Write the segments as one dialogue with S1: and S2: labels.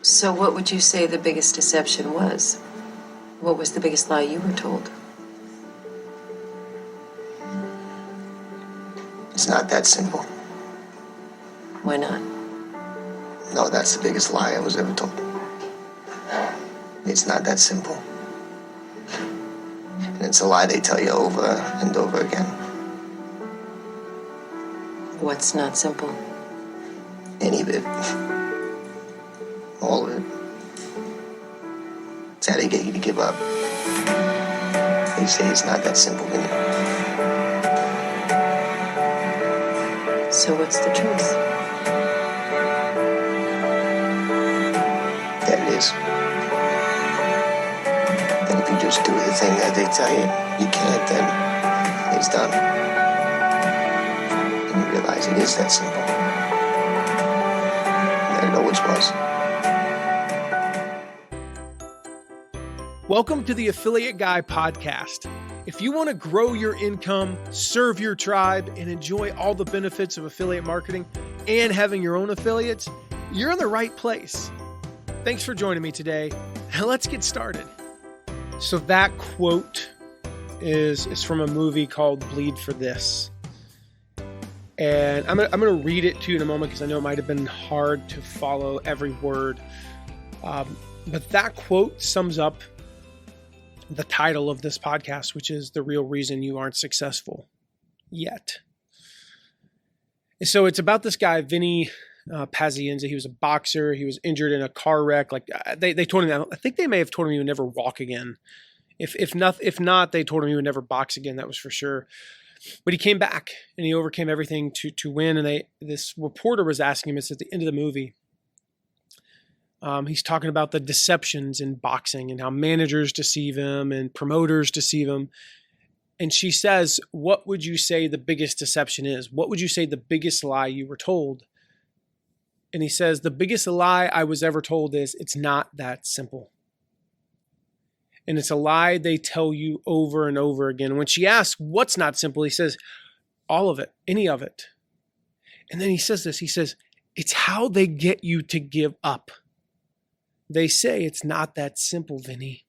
S1: So what would you say the biggest deception was? What was the biggest lie you were told?
S2: It's not that simple.
S1: Why not?
S2: No, that's the biggest lie I was ever told. It's not that simple. And it's a lie they tell you over and over again.
S1: What's not simple?
S2: Any of it. All of it. It's how they get you to give up. They say it's not that simple, Vinny.
S1: So what's the truth?
S2: That it is. That if you just do the thing that they tell you you can't, then it's done. And you realize it is that simple. And that it always was.
S3: Welcome to the Affiliate Guy podcast. If you want to grow your income, serve your tribe, and enjoy all the benefits of affiliate marketing and having your own affiliates, you're in the right place. Thanks for joining me today. Now let's get started. So that quote is from a movie called Bleed for This. And I'm going to read it to you in a moment because I know it might have been hard to follow every word. But that quote sums up the title of this podcast, which is The Real Reason You Aren't Successful Yet. So it's about this guy, Vinny Pazienza. He was a boxer. He was injured in a car wreck. Like they told him, I think they may have told him he would never walk again. If not, they told him he would never box again. That was for sure. But he came back and he overcame everything to win. And this reporter was asking him, it's at the end of the movie. He's talking about the deceptions in boxing and how managers deceive him and promoters deceive him. And she says, what would you say the biggest deception is? What would you say the biggest lie you were told? And he says, the biggest lie I was ever told is it's not that simple. And it's a lie they tell you over and over again. When she asks what's not simple, he says, all of it, any of it. And then he says this, he says, it's how they get you to give up. They say it's not that simple, Vinny.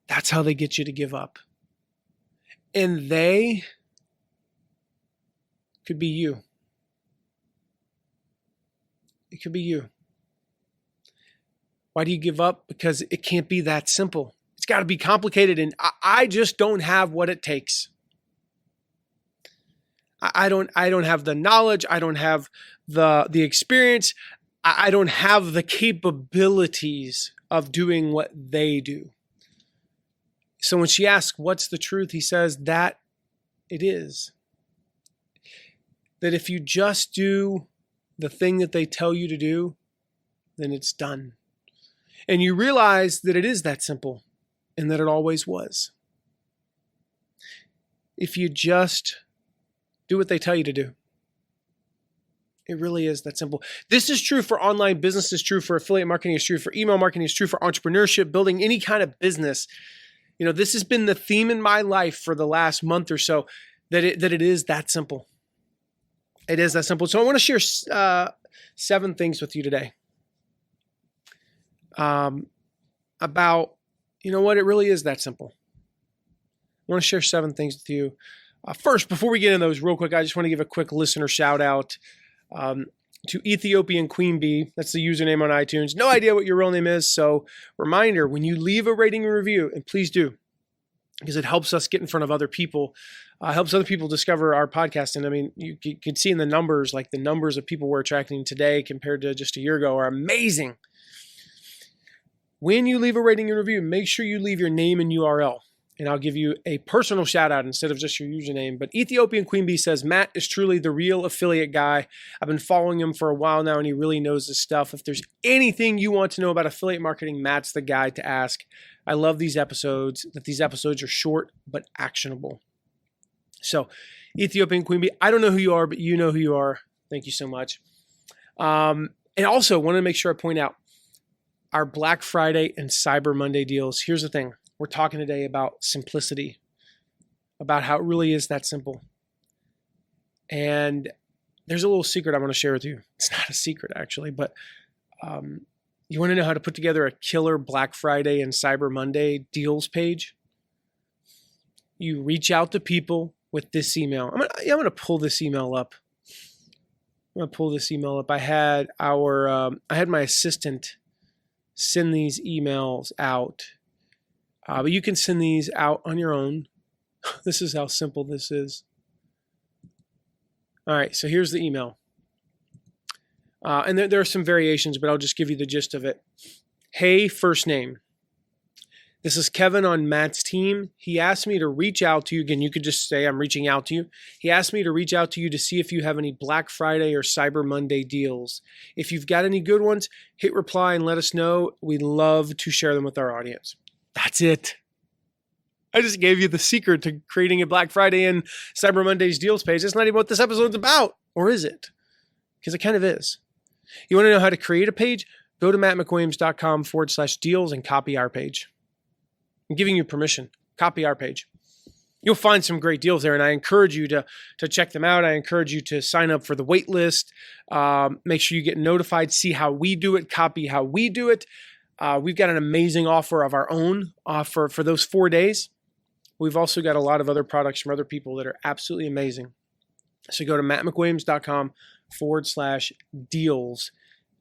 S3: That's how they get you to give up. And they could be you. It could be you. Why do you give up? Because it can't be that simple. It's got to be complicated, and I just don't have what it takes. I don't have the knowledge. I don't have the experience. I don't have the capabilities of doing what they do. So when she asks, what's the truth? He says that it is. That if you just do the thing that they tell you to do, then it's done. And you realize that it is that simple and that it always was. If you just do what they tell you to do. It really is that simple. This is true for online business, it's true for affiliate marketing, it's true for email marketing, it's true for entrepreneurship, building any kind of business. You know, this has been the theme in my life for the last month or so, that it is that simple. It is that simple. So I want to share 7 things with you today about, you know what, it really is that simple. I want to share 7 things with you. First, before we get into those real quick, I just want to give a quick listener shout out to Ethiopian Queen Bee. That's the username on iTunes. No idea what your real name is. So reminder, when you leave a rating and review, and please do, because it helps us get in front of other people, helps other people discover our podcast. And I mean, you can see in the numbers, like the numbers of people we're attracting today compared to just a year ago are amazing. When you leave a rating and review, make sure you leave your name and URL. And I'll give you a personal shout out instead of just your username. But Ethiopian Queen Bee says, Matt is truly the real affiliate guy. I've been following him for a while now, and he really knows this stuff. If there's anything you want to know about affiliate marketing, Matt's the guy to ask. I love these episodes, that these episodes are short but actionable. So Ethiopian Queen Bee, I don't know who you are, but you know who you are. Thank you so much. And also want to make sure I point out our Black Friday and Cyber Monday deals. Here's the thing. We're talking today about simplicity, about how it really is that simple. And there's a little secret I want to share with you. It's not a secret, actually, but You want to know how to put together a killer Black Friday and Cyber Monday deals page? You reach out to people with this email. I'm gonna pull this email up. I had my assistant send these emails out, but you can send these out on your own. This is how simple this is. All right, so here's the email. And there are some variations, but I'll just give you the gist of it. Hey, first name. This is Kevin on Matt's team. He asked me to reach out to you. Again, you could just say I'm reaching out to you. He asked me to reach out to you to see if you have any Black Friday or Cyber Monday deals. If you've got any good ones, hit reply and let us know. We'd love to share them with our audience. That's it. I just gave you the secret to creating a Black Friday and Cyber Monday's deals page. That's not even what this episode's about. Or is it? Because it kind of is. You want to know how to create a page? Go to mattmcwilliams.com/deals and copy our page. I'm giving you permission. Copy our page. You'll find some great deals there, and I encourage you to check them out. I encourage you to sign up for the wait list. Make sure you get notified, see how we do it, copy how we do it. We've got an amazing offer of our own offer for those 4 days. We've also got a lot of other products from other people that are absolutely amazing. So go to mattmcwilliams.com/deals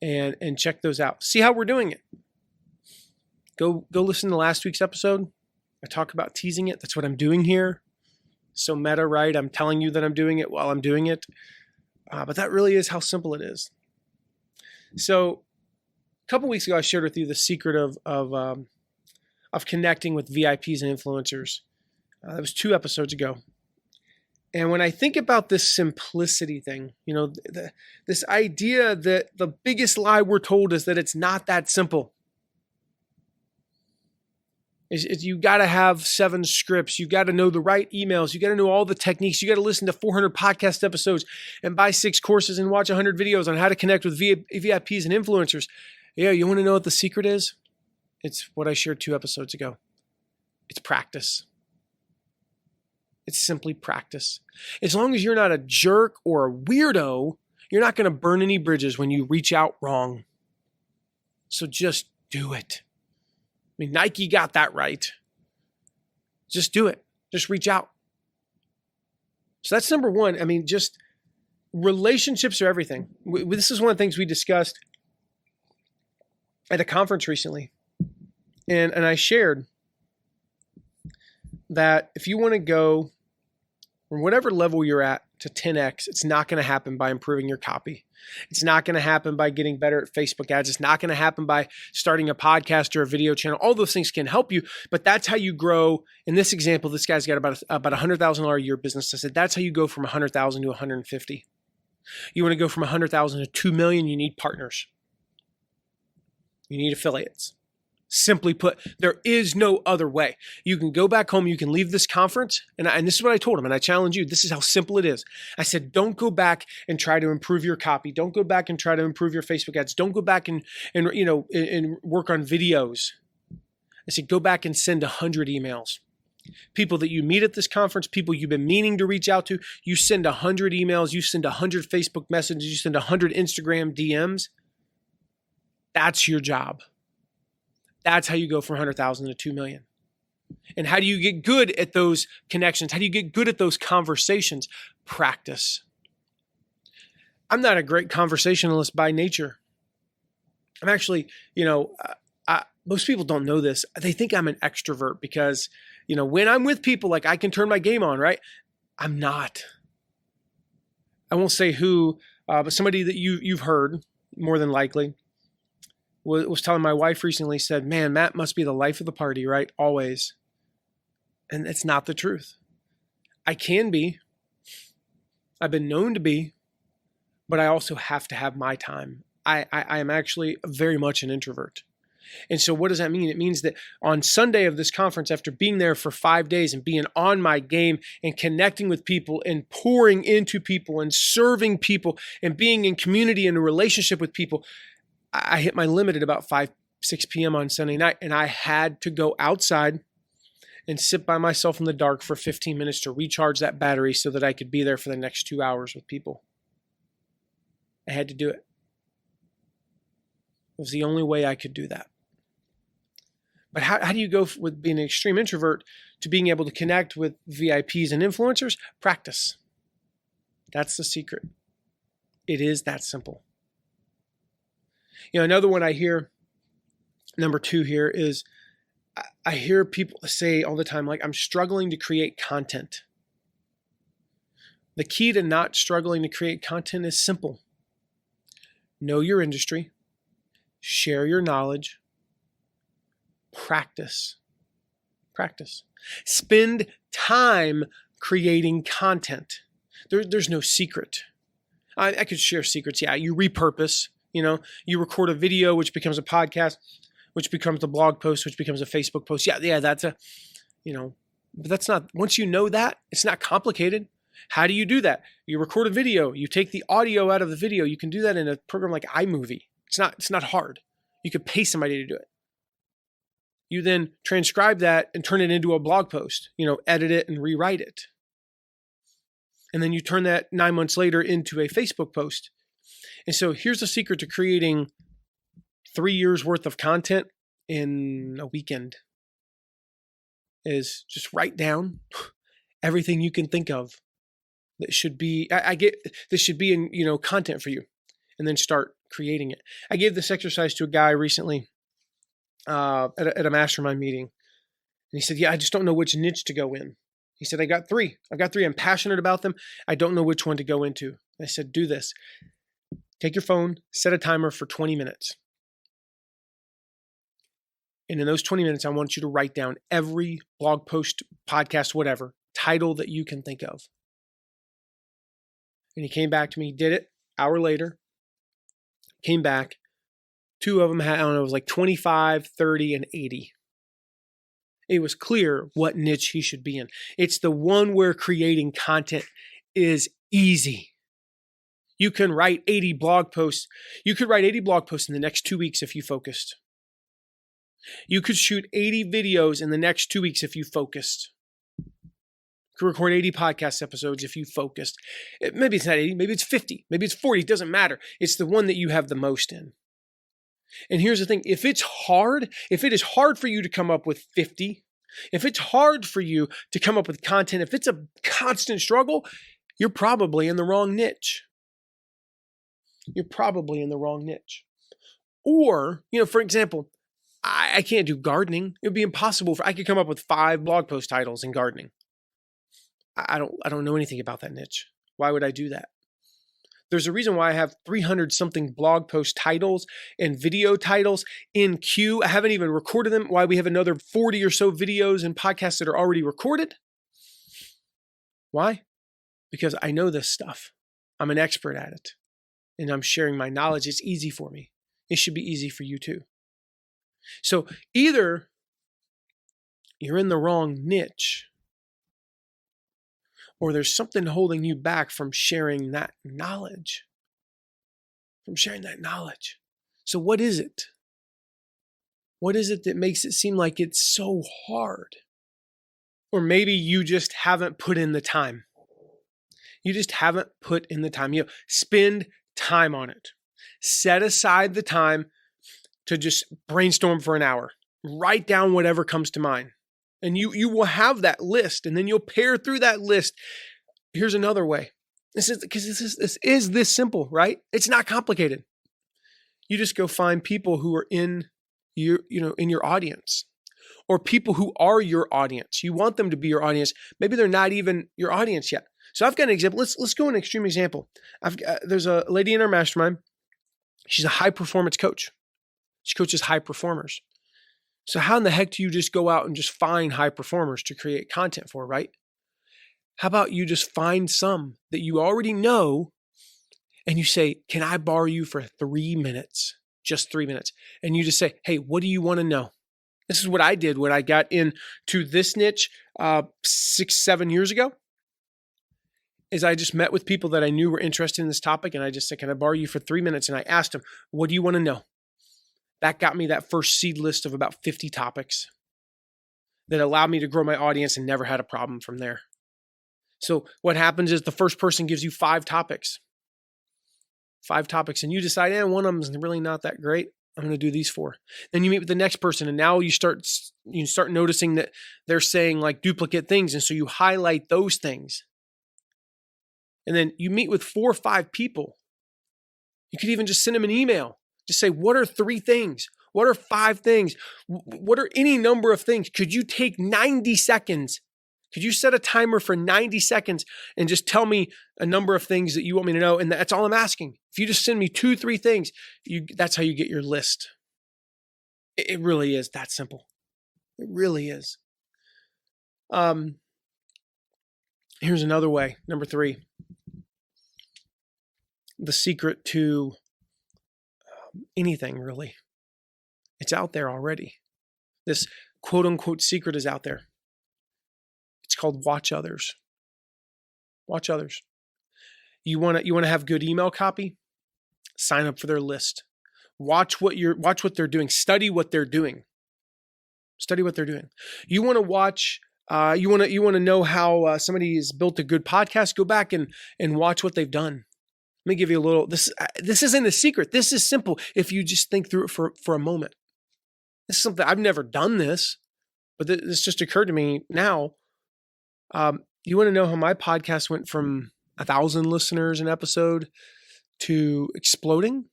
S3: and check those out. See how we're doing it. Go listen to last week's episode. I talk about teasing it. That's what I'm doing here. So meta, right? I'm telling you that I'm doing it while I'm doing it. But that really is how simple it is. So a couple weeks ago, I shared with you the secret of connecting with VIPs and influencers. That was 2 episodes ago. And when I think about this simplicity thing, this idea that the biggest lie we're told is that it's not that simple. You got to have 7 scripts. You got to know the right emails. You got to know all the techniques. You got to listen to 400 podcast episodes and buy 6 courses and watch 100 videos on how to connect with VIPs and influencers. Yeah, you want to know what the secret is? It's what I shared 2 episodes ago. It's practice. It's simply practice. As long as you're not a jerk or a weirdo, you're not going to burn any bridges when you reach out wrong. So just do it. I mean, Nike got that right. Just do it. Just reach out. So that's number 1. I mean, just relationships are everything. This is one of the things we discussed at a conference recently. And I shared that if you want to go from whatever level you're at to 10x, it's not going to happen by improving your copy. It's not going to happen by getting better at Facebook ads. It's not going to happen by starting a podcast or a video channel. All those things can help you, but that's how you grow. In this example, this guy's got about $100,000 a year business. I said, that's how you go from 100,000 to 150. You want to go from 100,000 to 2 million. You need partners. You need affiliates. Simply put, there is no other way. You can go back home, you can leave this conference, and this is what I told him, and I challenge you. This is how simple it is. I said, don't go back and try to improve your copy. Don't go back and try to improve your Facebook ads. Don't go back and work on videos. I said, go back and send 100 emails. People that you meet at this conference, people you've been meaning to reach out to, you send 100 emails, you send 100 Facebook messages, you send 100 Instagram DMs. That's your job. That's how you go from 100,000 to 2 million. And how do you get good at those connections? How do you get good at those conversations? Practice. I'm not a great conversationalist by nature. I'm actually, most people don't know this. They think I'm an extrovert because, when I'm with people, like I can turn my game on, right? I'm not. I won't say who, but somebody that you've heard more than likely was telling my wife recently, said, man, Matt must be the life of the party, right? Always. And it's not the truth. I can be. I've been known to be, but I also have to have my time. I am actually very much an introvert. And so what does that mean? It means that on Sunday of this conference, after being there for 5 days and being on my game and connecting with people and pouring into people and serving people and being in community and a relationship with people, I hit my limit at about 5, 6 p.m. on Sunday night, and I had to go outside and sit by myself in the dark for 15 minutes to recharge that battery so that I could be there for the next 2 hours with people. I had to do it. It was the only way I could do that. But how do you go with being an extreme introvert to being able to connect with VIPs and influencers? Practice. That's the secret. It is that simple. Another one I hear, number 2 here, is I hear people say all the time, like, I'm struggling to create content. The key to not struggling to create content is simple. Know your industry, share your knowledge, practice. Spend time creating content. There's no secret. I could share secrets. Yeah, you repurpose, you record a video, which becomes a podcast, which becomes a blog post, which becomes a Facebook post. Yeah, that's but that's not, once you know that, it's not complicated. How do you do that? You record a video, you take the audio out of the video. You can do that in a program like iMovie. It's not hard. You could pay somebody to do it. You then transcribe that and turn it into a blog post, edit it and rewrite it. And then you turn that 9 months later into a Facebook post. And so here's the secret to creating 3 years worth of content in a weekend is just write down everything you can think of that should be, this should be in, content for you, and then start creating it. I gave this exercise to a guy recently at a mastermind meeting. And he said, I just don't know which niche to go in. He said, I've got three. I'm passionate about them. I don't know which one to go into. I said, do this. Take your phone, set a timer for 20 minutes. And in those 20 minutes, I want you to write down every blog post, podcast, whatever, title that you can think of. And he came back to me, did it, hour later, came back. 2 of them had, it was like 25, 30, and 80. It was clear what niche he should be in. It's the one where creating content is easy. You can write 80 blog posts. You could write 80 blog posts in the next 2 weeks if you focused. You could shoot 80 videos in the next 2 weeks if you focused. You could record 80 podcast episodes if you focused. Maybe it's not 80, maybe it's 50, maybe it's 40, it doesn't matter. It's the one that you have the most in. And here's the thing, if it is hard for you to come up with 50, if it's hard for you to come up with content, if it's a constant struggle, you're probably in the wrong niche. You're probably in the wrong niche. Or, for example, I can't do gardening. It would be impossible I could come up with 5 blog post titles in gardening. I don't know anything about that niche. Why would I do that? There's a reason why I have 300 something blog post titles and video titles in queue. I haven't even recorded them. Why we have another 40 or so videos and podcasts that are already recorded. Why? Because I know this stuff. I'm an expert at it. And I'm sharing my knowledge. It's easy for me. It should be easy for you too. So either you're in the wrong niche, or there's something holding you back from sharing that knowledge. So what is it? What is it that makes it seem like it's so hard? Or maybe you just haven't put in the time. Spend time on it. Set aside the time to just brainstorm for an hour. Write down whatever comes to mind. And you will have that list, and then you'll pare through that list. Here's another way. This is this simple, right? It's not complicated. You just go find people who are in your audience, or people who are your audience. You want them to be your audience. Maybe they're not even your audience yet. So I've got an example. Let's go an extreme example. There's a lady in our mastermind. She's a high performance coach. She coaches high performers. So how in the heck do you just go out and just find high performers to create content for, right? How about you just find some that you already know and you say, can I borrow you for 3 minutes? Just 3 minutes. And you just say, hey, what do you want to know? This is what I did when I got into this niche 6-7 years ago. Is I just met with people that I knew were interested in this topic, and I just said, can I borrow you for 3 minutes? And I asked them, what do you want to know? That got me that first seed list of about 50 topics that allowed me to grow my audience and never had a problem from there. So what happens is the first person gives you 5 topics. 5 topics, and you decide, one of them is really not that great. I'm going to do these 4. Then you meet with the next person, and now you start noticing that they're saying like duplicate things, and so you highlight those things. And then you meet with 4 or 5 people. You could even just send them an email. Just say, what are 3 things? What are 5 things? What are any number of things? Could you take 90 seconds? Could you set a timer for 90 seconds and just tell me a number of things that you want me to know? And that's all I'm asking. If you just send me 2, 3 things, that's how you get your list. It really is that simple. It really is. Here's another way. Number 3. The secret to anything, really. It's out there already. This quote unquote secret is out there. It's called watch others. Watch others. You want to have good email copy? Sign up for their list. Watch what they're doing. Study what they're doing. Study what they're doing. You want to watch. You want to know how somebody has built a good podcast. Go back and watch what they've done. Let me give you a little. This isn't a secret. This is simple. If you just think through it for a moment. This is something I've never done this, but this just occurred to me now. You want to know how my podcast went from 1,000 listeners an episode to exploding?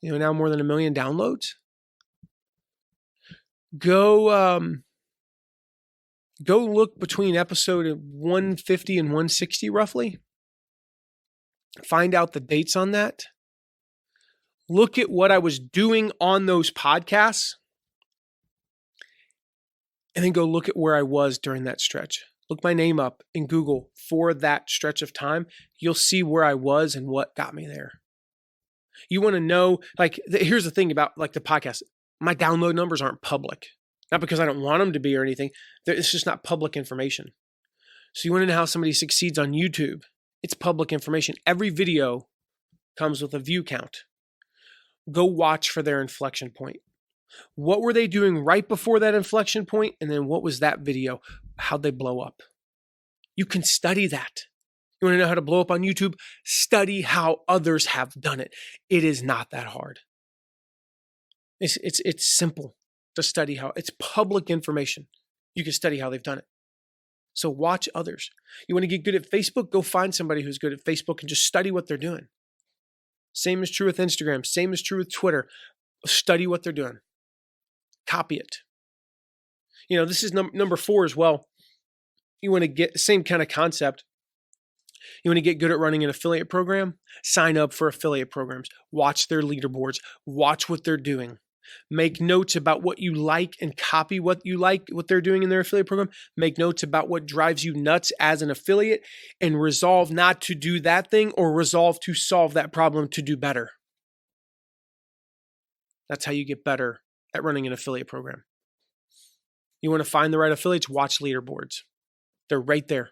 S3: Now more than 1 million downloads. Go look between episode 150 and 160 roughly. Find out the dates on that. Look at what I was doing on those podcasts. And then go look at where I was during that stretch. Look my name up in Google for that stretch of time. You'll see where I was and what got me there. You want to know, here's the thing about the podcast. My download numbers aren't public. Not because I don't want them to be or anything. It's just not public information. So you want to know how somebody succeeds on YouTube. It's public information. Every video comes with a view count. Go watch for their inflection point. What were they doing right before that inflection point? And then what was that video? How'd they blow up? You can study that. You want to know how to blow up on YouTube? Study how others have done it. It is not that hard. It's simple to study how. It's public information. You can study how they've done it. So watch others. You want to get good at Facebook? Go find somebody who's good at Facebook and just study what they're doing. Same is true with Instagram. Same is true with Twitter. Study what they're doing. Copy it. This is number 4 as well. You want to get the same kind of concept. You want to get good at running an affiliate program? Sign up for affiliate programs. Watch their leaderboards. Watch what they're doing. Make notes about what you like and copy what you like, what they're doing in their affiliate program. Make notes about what drives you nuts as an affiliate and resolve not to do that thing or resolve to solve that problem to do better. That's how you get better at running an affiliate program. You want to find the right affiliates? Watch leaderboards. They're right there.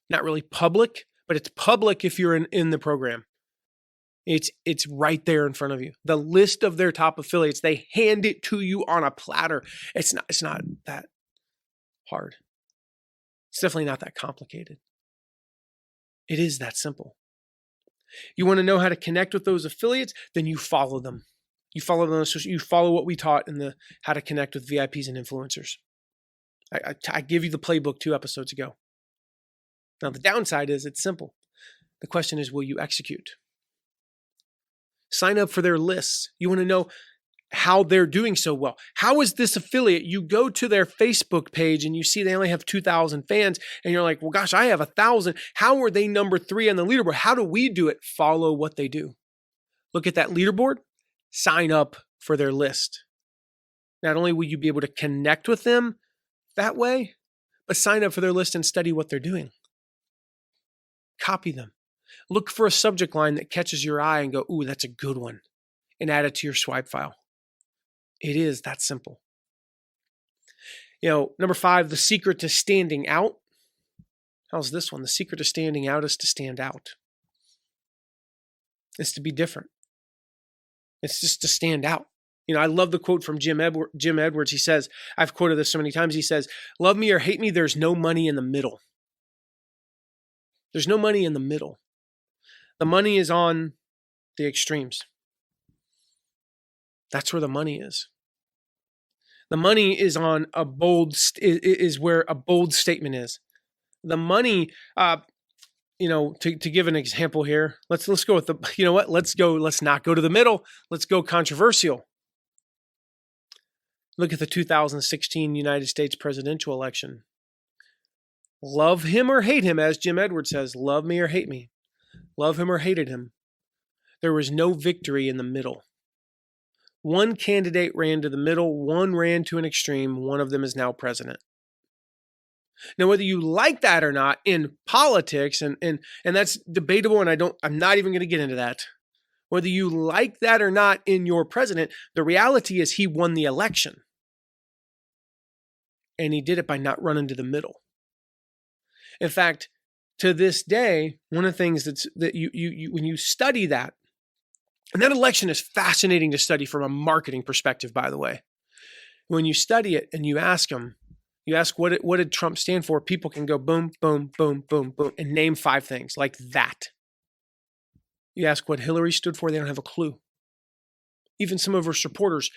S3: Not really public, but it's public if you're in the program. It's right there in front of you. The list of their top affiliates, they hand it to you on a platter. It's not that hard. It's definitely not that complicated. It is that simple. You want to know how to connect with those affiliates? Then you follow them. You follow them. So you follow what we taught in the how to connect with VIPs and influencers. I give you the playbook 2 episodes ago. Now the downside is it's simple. The question is, will you execute? Sign up for their lists. You want to know how they're doing so well. How is this affiliate? You go to their Facebook page and you see they only have 2,000 fans and you're like, well, gosh, I have 1,000. How are they number 3 on the leaderboard? How do we do it? Follow what they do. Look at that leaderboard. Sign up for their list. Not only will you be able to connect with them that way, but sign up for their list and study what they're doing. Copy them. Look for a subject line that catches your eye and go, ooh, that's a good one, and add it to your swipe file. It is that simple. Number 5, the secret to standing out. How's this one? The secret to standing out is to stand out. It's to be different. It's just to stand out. I love the quote from Jim Edwards. He says, I've quoted this so many times. He says, love me or hate me, there's no money in the middle. There's no money in the middle. The money is on the extremes. That's where the money is. The money is on is where a bold statement is. The money, to give an example here, let's go with let's not go to the middle. Let's go controversial. Look at the 2016 United States presidential election. Love him or hate him, as Jim Edwards says, love me or hate me. Love him or hated him. There was no victory in the middle. One candidate ran to the middle, one ran to an extreme, one of them is now president. Now, whether you like that or not in politics, and that's debatable, and I'm not even going to get into that. Whether you like that or not in your president, the reality is he won the election. And he did it by not running to the middle. In fact, to this day, one of the things that you when you study that, and that election is fascinating to study from a marketing perspective, by the way. When you study it and you ask what did Trump stand for, people can go boom, boom, boom, boom, boom, and name 5 things like that. You ask what Hillary stood for, they don't have a clue. Even some of her supporters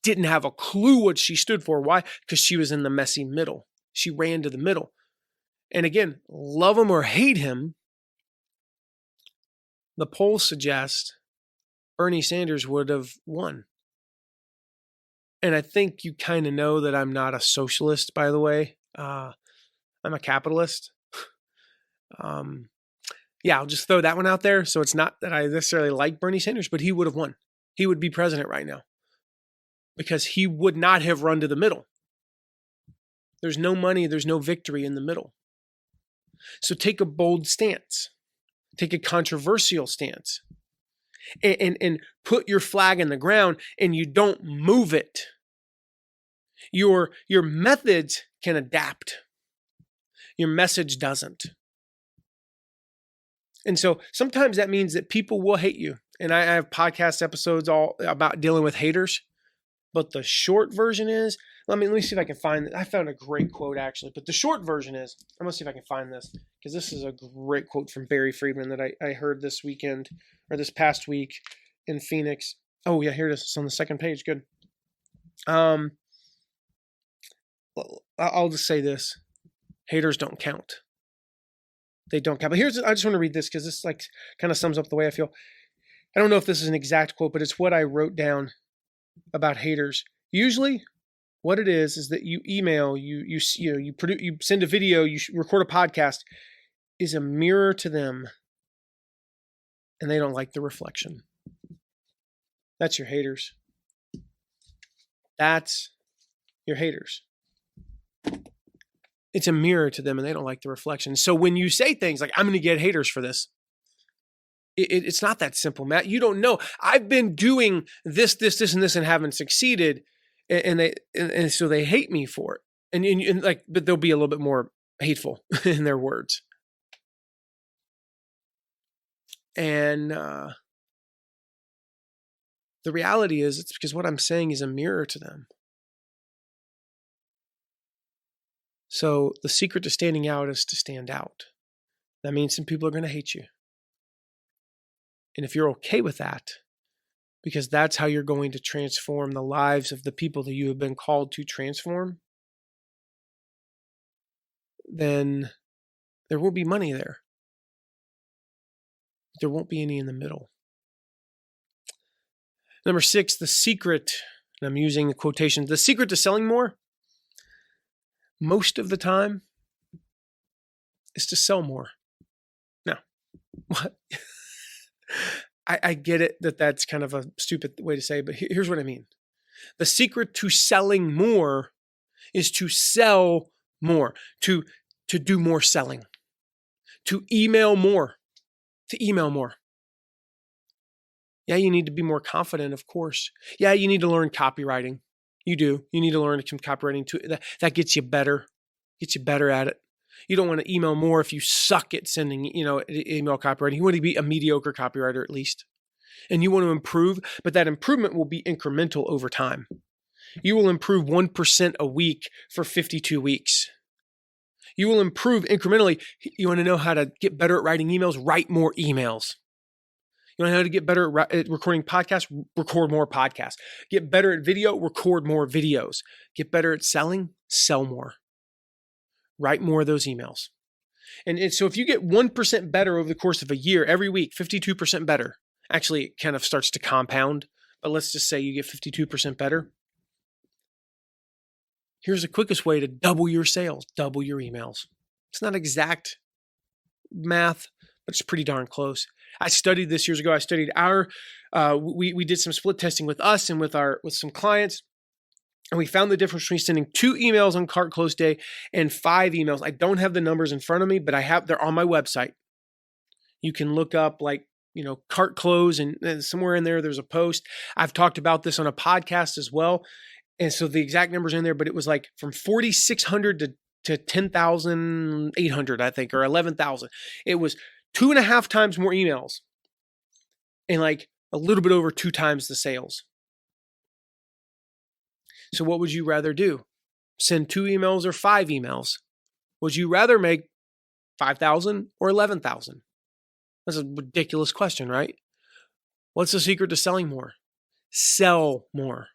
S3: didn't have a clue what she stood for. Why? Because she was in the messy middle. She ran to the middle. And again, love him or hate him, the polls suggest Bernie Sanders would have won. And I think you kind of know that I'm not a socialist, by the way. I'm a capitalist. I'll just throw that one out there. So it's not that I necessarily like Bernie Sanders, but he would have won. He would be president right now because he would not have run to the middle. There's no money. There's no victory in the middle. So take a bold stance. Take a controversial stance. And put your flag in the ground and you don't move it. Your methods can adapt. Your message doesn't. And so sometimes that means that people will hate you. And I have podcast episodes all about dealing with haters. But the short version is, let me see if I can find it. I found a great quote actually. But the short version is, I'm going to see if I can find this. Because this is a great quote from Barry Friedman that I heard this weekend or this past week in Phoenix. Oh yeah, here it is. It's on the second page. Good. I'll just say this. Haters don't count. They don't count. But I just want to read this because this like kind of sums up the way I feel. I don't know if this is an exact quote, but it's what I wrote down about haters. Usually what it is that you email, you produce, you send a video, you record a podcast, is a mirror to them, and they don't like the reflection. That's your haters. That's your haters. It's a mirror to them, and they don't like the reflection. So when you say things like, I'm going to get haters for this, it's not that simple, Matt. You don't know. I've been doing this, and this, and haven't succeeded, and so they hate me for it. And but they'll be a little bit more hateful in their words. And the reality is, it's because what I'm saying is a mirror to them. So the secret to standing out is to stand out. That means some people are going to hate you. And if you're okay with that, because that's how you're going to transform the lives of the people that you have been called to transform, then there will be money there. There won't be any in the middle. Number 6, the secret, and I'm using the quotations, the secret to selling more, most of the time, is to sell more. Now, what? I get it that's kind of a stupid way to say, but here's what I mean. The secret to selling more is to sell more, to do more selling, to email more, Yeah, you need to be more confident, of course. Yeah, you need to learn copywriting. You do. You need to learn some copywriting too. That gets you better. Gets you better at it. You don't want to email more if you suck at sending, email copywriting. You want to be a mediocre copywriter at least. And you want to improve, but that improvement will be incremental over time. You will improve 1% a week for 52 weeks. You will improve incrementally. You want to know how to get better at writing emails? Write more emails. You want to know how to get better at recording podcasts? Record more podcasts. Get better at video? Record more videos. Get better at selling? Sell more. Write more of those emails. And so if you get 1% better over the course of a year, every week, 52% better. Actually, it kind of starts to compound, but let's just say you get 52% better. Here's the quickest way to double your sales, double your emails. It's not exact math, but it's pretty darn close. I studied this years ago. I studied we did some split testing with us and with some clients. And we found the difference between sending 2 emails on cart close day and 5 emails. I don't have the numbers in front of me, but they're on my website. You can look up cart close and somewhere in there's a post. I've talked about this on a podcast as well. And so the exact numbers in there, but it was like from 4,600 to 10,800, I think, or 11,000. It was 2.5 times more emails and like a little bit over 2 times the sales. So what would you rather do? Send 2 emails or 5 emails? Would you rather make 5,000 or 11,000? That's a ridiculous question, right? What's the secret to selling more? Sell more.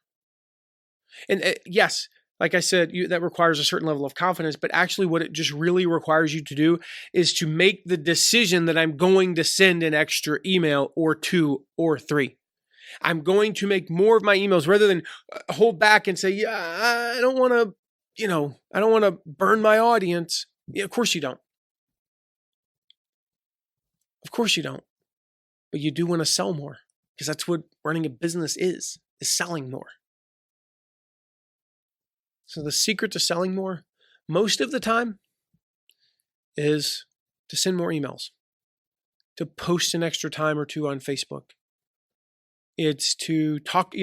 S3: And yes, like I said, that requires a certain level of confidence, but actually what it just really requires you to do is to make the decision that I'm going to send an extra email or 2 or 3. I'm going to make more of my emails rather than hold back and say, yeah, I don't want to burn my audience. Yeah, of course you don't. Of course you don't. But you do want to sell more because that's what running a business is selling more. So the secret to selling more, most of the time, is to send more emails, to post an extra time or 2 on Facebook. It's to talk,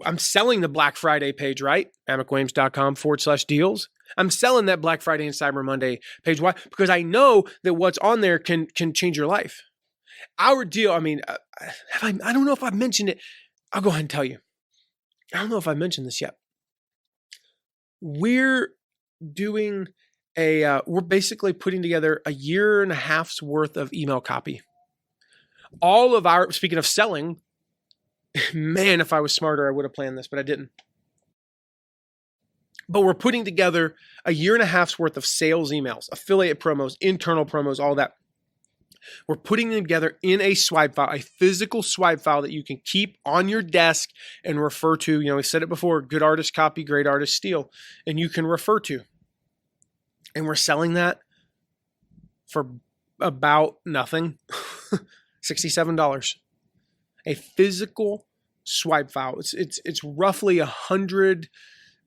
S3: I'm selling the Black Friday page, right? MammockWilliams.com/deals. I'm selling that Black Friday and Cyber Monday page. Why? Because I know that what's on there can change your life. Our deal, I don't know if I've mentioned it. I'll go ahead and tell you. I don't know if I mentioned this yet. We're doing we're basically putting together a 1.5 years worth of email copy. Speaking of selling, man, if I was smarter, I would have planned this, but I didn't. But we're putting together a 1.5 years worth of sales emails, affiliate promos, internal promos, all that. We're putting them together in a swipe file, a physical swipe file that you can keep on your desk and refer to. We said it before, good artist copy, great artist steal, and you can refer to. And we're selling that for about nothing, $67. A physical swipe file. It's roughly 100,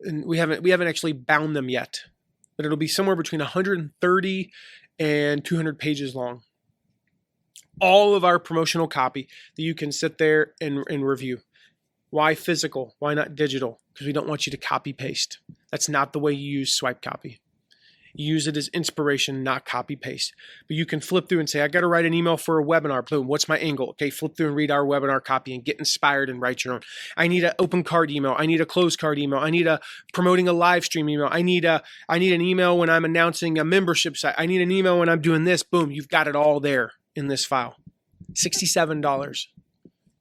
S3: and we haven't actually bound them yet, but it'll be somewhere between 130 and 200 pages long. All of our promotional copy that you can sit there and review. Why physical? Why not digital? Because we don't want you to copy paste. That's not the way you use swipe copy. You use it as inspiration, not copy paste. But you can flip through and say, I got to write an email for a webinar. Boom, what's my angle? Okay, flip through and read our webinar copy and get inspired and write your own. I need an open card email. I need a closed card email. I need a promoting a live stream email. I need an email when I'm announcing a membership site. I need an email when I'm doing this. Boom, you've got it all there in this file. $67.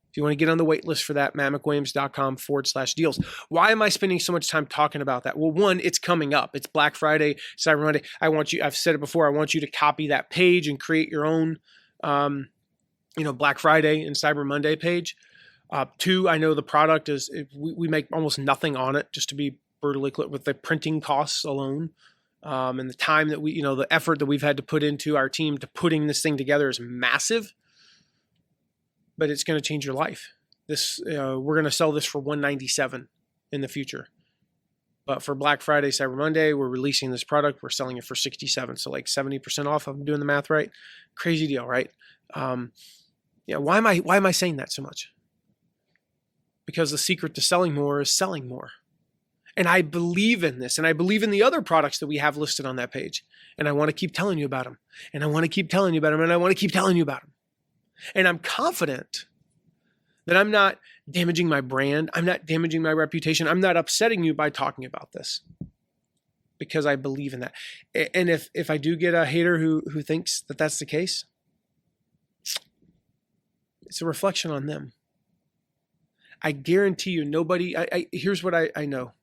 S3: If you want to get on the wait list for that, MammockWilliams.com/deals. Why am I spending so much time talking about that? Well, one, it's coming up. It's Black Friday, Cyber Monday. I've said it before, I want you to copy that page and create your own, Black Friday and Cyber Monday page. 2, I know the product is, we make almost nothing on it, just to be brutally clear, with the printing costs alone. And the time that the effort that we've had to put into our team to putting this thing together is massive. But it's going to change your life. We're going to sell this for $197 in the future. But for Black Friday, Cyber Monday, we're releasing this product. We're selling it for $67, so like 70% off. I'm doing the math right. Crazy deal, right? Why am I saying that so much? Because the secret to selling more is selling more. And I believe in this, and I believe in the other products that we have listed on that page. And I want to keep telling you about them. And I want to keep telling you about them. And I want to keep telling you about them. And I'm confident that I'm not damaging my brand. I'm not damaging my reputation. I'm not upsetting you by talking about this, because I believe in that. And if I do get a hater who thinks that that's the case, It's a reflection on them. I guarantee you nobody, here's what I know.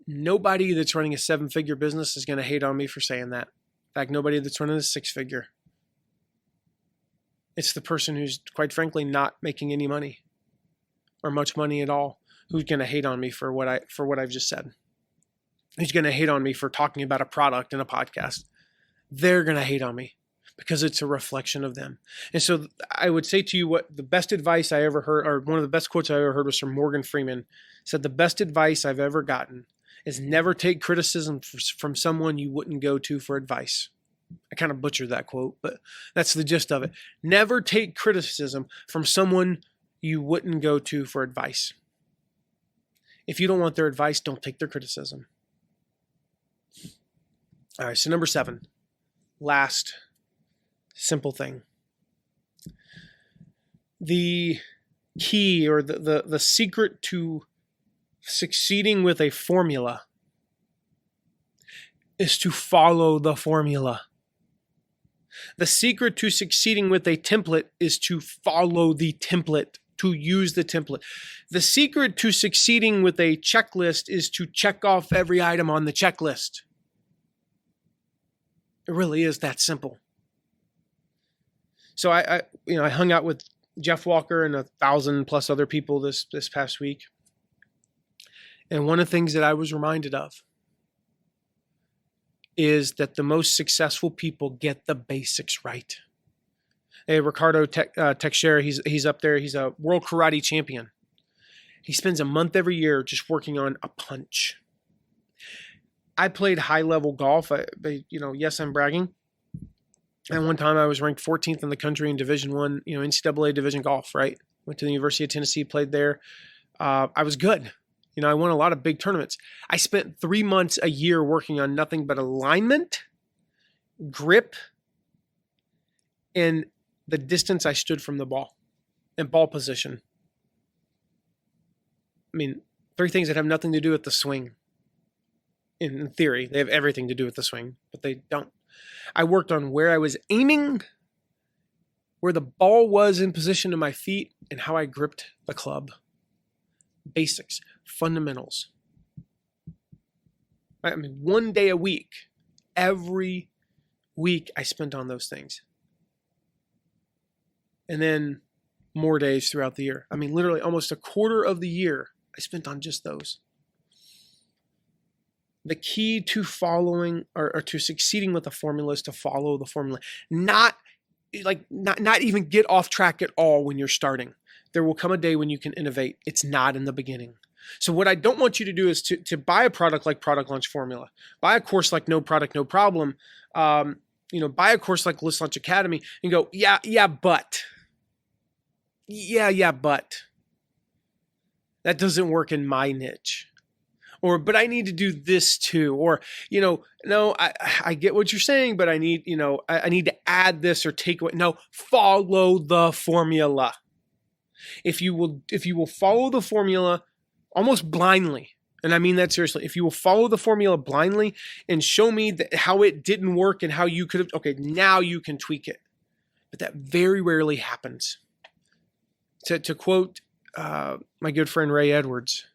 S3: Nobody that's running a 7-figure business is going to hate on me for saying that. In fact, nobody that's running a 6-figure. It's the person who's, quite frankly, not making any money or much money at all who's going to hate on me for what I've just said. Who's going to hate on me for talking about a product in a podcast. They're going to hate on me because it's a reflection of them. And so I would say to you what the best advice I ever heard, or one of the best quotes I ever heard was from Morgan Freeman. He said, the best advice I've ever gotten is never take criticism from someone you wouldn't go to for advice. I kind of butchered that quote, but that's the gist of it. Never take criticism from someone you wouldn't go to for advice. If you don't want their advice, don't take their criticism. All right, so number 7, last simple thing. The key or the secret to succeeding with a formula is to follow the formula. The secret to succeeding with a template is to follow the template, to use the template. The secret to succeeding with a checklist is to check off every item on the checklist. It really is that simple. So I hung out with Jeff Walker and 1,000+ other people this past week. And one of the things that I was reminded of is that the most successful people get the basics right. Hey, Ricardo Teixeira, he's up there. He's a world karate champion. He spends a month every year just working on a punch. I played high-level golf. Yes, I'm bragging. And one time I was ranked 14th in the country in Division I, NCAA Division golf, right? Went to the University of Tennessee, played there. I was good. I won a lot of big tournaments. I spent 3 months a year working on nothing but alignment, grip, and the distance I stood from the ball and ball position. I mean, 3 things that have nothing to do with the swing. In theory, they have everything to do with the swing, but they don't. I worked on where I was aiming, where the ball was in position to my feet, and how I gripped the club. Basics, fundamentals. I mean, 1 day a week, every week I spent on those things. And then more days throughout the year. I mean, literally almost a quarter of the year I spent on just those. The key to following or to succeeding with a formula is to follow the formula. Not even get off track at all when you're starting. There will come a day when you can innovate. It's not in the beginning. So what I don't want you to do is to buy a product like Product Launch Formula, buy a course like No Product, No Problem, buy a course like List Launch Academy and go, but that doesn't work in my niche. But I need to do this too. Or, no, I get what you're saying, but I need to add this or take away. No, follow the formula. If you will follow the formula almost blindly, and I mean that seriously, if you will follow the formula blindly and show me how it didn't work and how you could have, okay, now you can tweak it. But that very rarely happens. To quote my good friend Ray Edwards,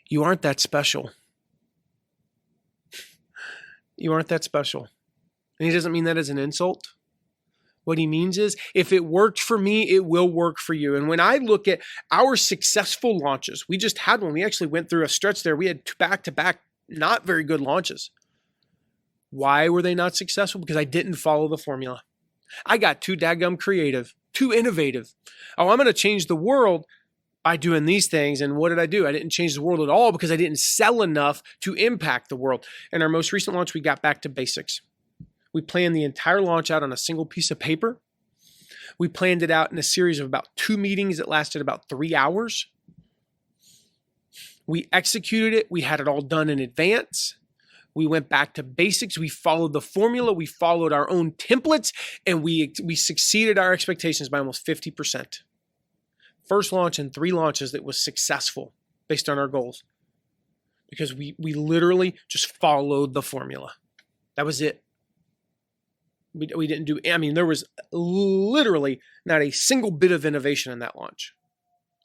S3: you aren't that special. You aren't that special. And he doesn't mean that as an insult. What he means is, if it worked for me, it will work for you. And when I look at our successful launches, we just had one. We actually went through a stretch there. We had back-to-back not very good launches. Why were they not successful? Because I didn't follow the formula. I got too daggum creative, too innovative. Oh, I'm going to change the world by doing these things. And what did I do? I didn't change the world at all because I didn't sell enough to impact the world. In our most recent launch, we got back to basics. We planned the entire launch out on a single piece of paper. We planned it out in a series of about 2 meetings that lasted about 3 hours. We executed it. We had it all done in advance. We went back to basics. We followed the formula. We followed our own templates, and we succeeded our expectations by almost 50%. First launch in 3 launches that was successful based on our goals because we literally just followed the formula. That was it. We didn't do, I mean, there was literally not a single bit of innovation in that launch.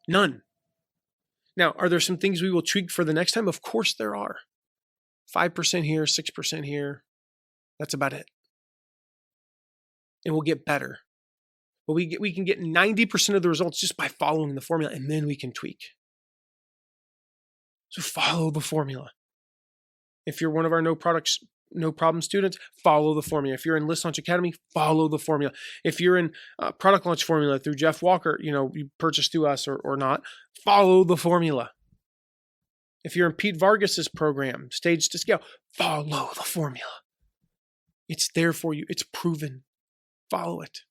S3: None. Now, are there some things we will tweak for the next time? Of course there are. 5% here, 6% here. That's about it. And we'll get better. But we can get 90% of the results just by following the formula, and then we can tweak. So follow the formula. If you're one of our no problem students, follow the formula. If you're in List Launch Academy, follow the formula. If you're in Product Launch Formula through Jeff Walker, you purchase through us or not, follow the formula. If you're in Pete Vargas's program, Stage to Scale, follow the formula. It's there for you. It's proven. Follow it.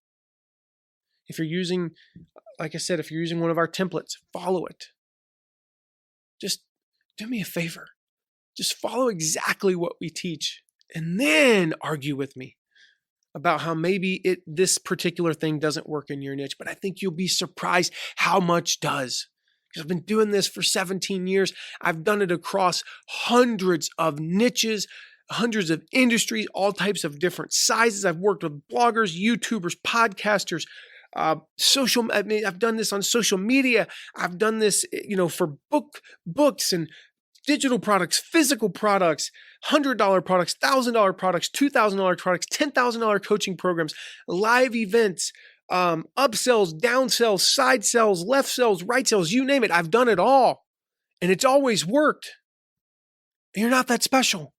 S3: If you're using, like I said, if you're using one of our templates, follow it. Just do me a favor. Just follow exactly what we teach and then argue with me about how maybe this particular thing doesn't work in your niche, but I think you'll be surprised how much does. Because I've been doing this for 17 years. I've done it across hundreds of niches, hundreds of industries, all types of different sizes. I've worked with bloggers, YouTubers, podcasters, I've done this on social media. I've done this, for books and digital products, physical products, $100 products, $1,000 products, $2,000 products, $10,000 coaching programs, live events, upsells, downsells, side sells, left sells, right sells, you name it. I've done it all. And it's always worked. And you're not that special.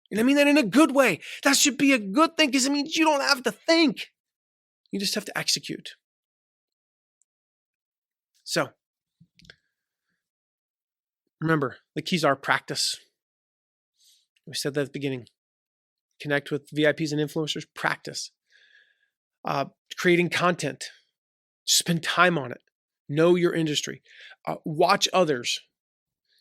S3: And I mean that in a good way. That should be a good thing because it means you don't have to think. You just have to execute. So, remember, the keys are practice. We said that at the beginning. Connect with VIPs and influencers, practice. Creating content, spend time on it. Know your industry. Watch others.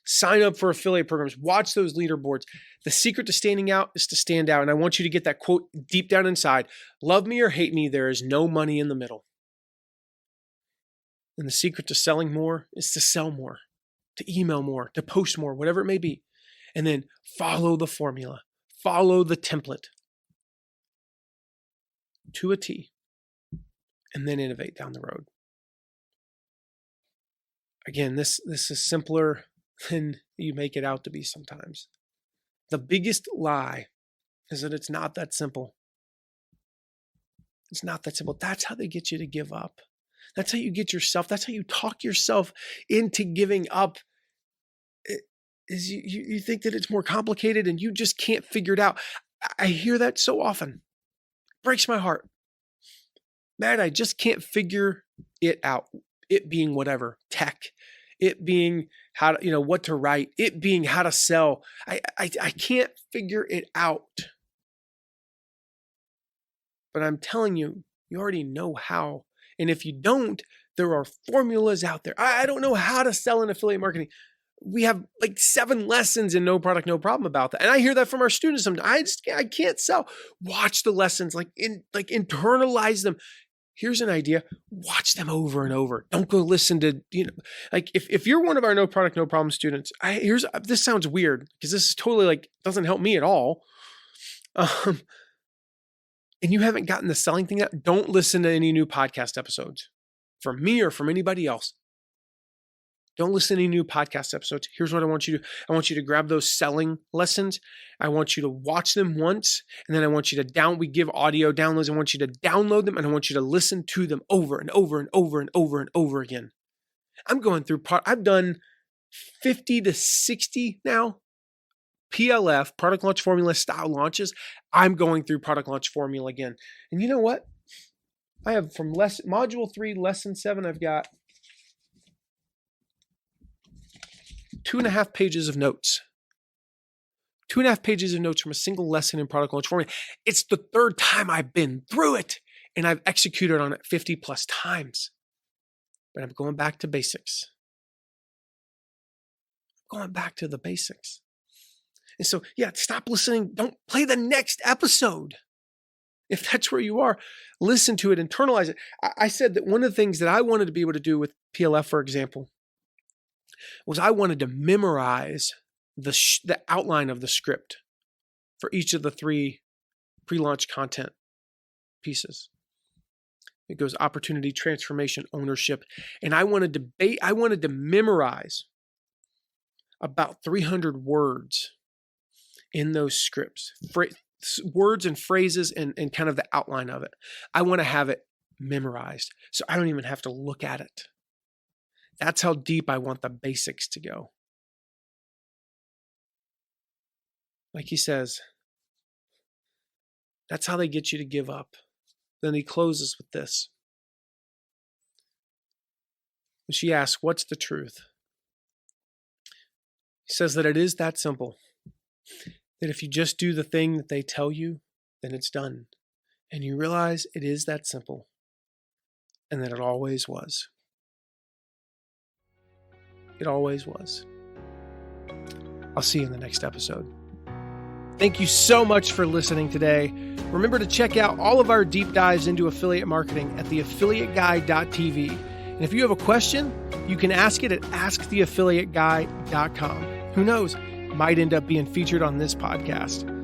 S3: Sign up for affiliate programs. Watch those leaderboards. The secret to standing out is to stand out. And I want you to get that quote deep down inside. Love me or hate me, there is no money in the middle. And the secret to selling more is to sell more, to email more, to post more, whatever it may be. And then follow the formula. Follow the template to a T. And then innovate down the road. Again, this is simpler than you make it out to be sometimes. The biggest lie is that it's not that simple. It's not that simple. That's how they get you to give up. That's how you get yourself, that's how you talk yourself into giving up. Is you think that it's more complicated and you just can't figure it out. I hear that so often. It breaks my heart. Matt, I just can't figure it out. It being whatever, tech. It being how to, what to write. It being how to sell. I can't figure it out. But I'm telling you, you already know how. And if you don't, there are formulas out there. I don't know how to sell in affiliate marketing. We have like 7 lessons in No Product, No Problem about that. And I hear that from our students sometimes. I can't sell. Watch the lessons, internalize them. Here's an idea. Watch them over and over. Don't go listen to, if you're one of our No Product, No Problem students, this sounds weird because this is totally doesn't help me at all. And you haven't gotten the selling thing out, don't listen to any new podcast episodes from me or from anybody else. Don't listen to any new podcast episodes. Here's what I want you to do. I want you to grab those selling lessons. I want you to watch them once, and then I want you to we give audio downloads. I want you to download them, and I want you to listen to them over and over and over and over and over again. I'm going through I've done 50 to 60 now. PLF, Product Launch Formula style launches. I'm going through Product Launch Formula again. And you know what? I have from Module 3, Lesson 7, I've got 2.5 pages of notes. 2.5 pages of notes from a single lesson in Product Launch Formula. It's the 3rd time I've been through it, and I've executed on it 50 plus times. But I'm going back to basics. Going back to the basics. And so, stop listening. Don't play the next episode. If that's where you are, listen to it, internalize it. I said that one of the things that I wanted to be able to do with PLF, for example, was I wanted to memorize the outline of the script for each of the 3 pre-launch content pieces. It goes opportunity, transformation, ownership. And I wanted to memorize about 300 words in those scripts, words and phrases and kind of the outline of it. I want to have it memorized so I don't even have to look at it. That's how deep I want the basics to go. Like he says, that's how they get you to give up. Then he closes with this. And she asks, what's the truth? He says that it is that simple. That if you just do the thing that they tell you, then it's done. And you realize it is that simple. And that it always was. It always was. I'll see you in the next episode. Thank you so much for listening today. Remember to check out all of our deep dives into affiliate marketing at theaffiliateguy.tv. And if you have a question, you can ask it at asktheaffiliateguy.com. Who knows? Might end up being featured on this podcast.